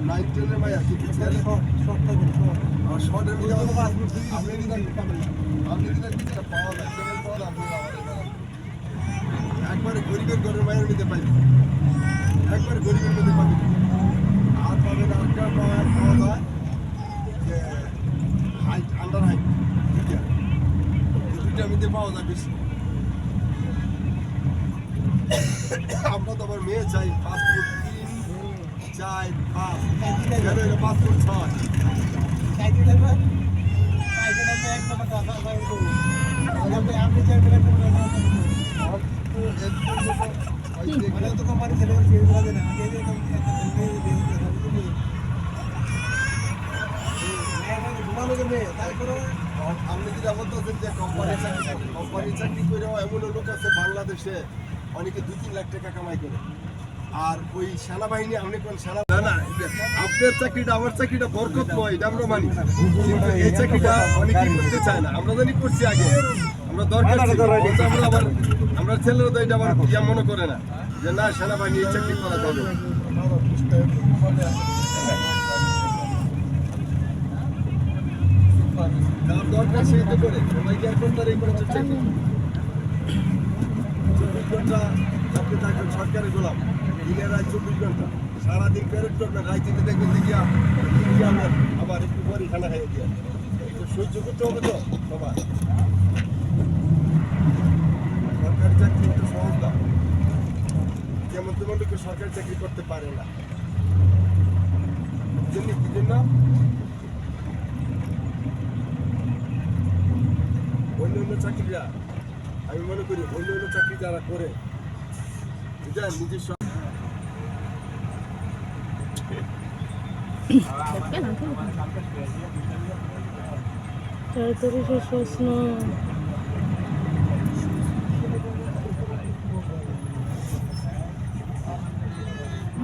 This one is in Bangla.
9-10 ভাই আছে কি ছেলে আর শর্টের মধ্যে আপনি দিন পাবেন আপনি দিন কিছু পাওয়া যায় সেভেন পাওয়া আপনি একবারে গরিবের ঘরের মায়ের নিতে পাইবেন একবার গরিবের মধ্যে পাবেন আর পাবেন আরেকটা পাওয়া যায় যে হাইট আন্ডার হাইট দুইটার মধ্যে পাওয়া যায় বেশি আমরা তো আবার মেয়ে চাই 5 ফুট 3 4 5 5 ফুট 6 আপনি যেটা বলতেছেন যে কোম্পানি চাকরি করে এমন লোক আছে বাংলাদেশে অনেকে 2-3 লাখ টাকা কামাই করে আর ওই সেনাবাহিনী আপনি কোন সেনা না আপনার চাকরিটা আমার চাকরিটা বরকত নয় এটা আমরা মানি কিন্তু এই চাকরিটা অনেকেই করতে চায় না আমরা জানি করছি আগে আমরা দরকার আমরা আবার আমরা ছেলেরা তো এটা আবার ইয়া মনে করে না যে না সেনাবাহিনী এই চাকরি করা যাবে যার দরকার সেই তো করে সবাইকে এখন তার এই করে চাকরি 24 ঘন্টা চাকরি থাকবেন সরকারের গোলাম দিনের রাত 24 ঘন্টা সারাদিন প্যারেড করবেন রাইতে দেখবেন যে আবার একটু পরে খানা খাইয়ে দিয়ে সহ্য করতে হবে তো সবার সরকারি চাকরি একটা সহজ না যেমন তেমন কেউ সরকারি চাকরি করতে পারে না কি জন্য অন্য চাকরিরা আমি মনে করি অন্য চাকরি যারা করে বুঝলেন নিজস্ব তাড়াতাড়ি শেষ হস না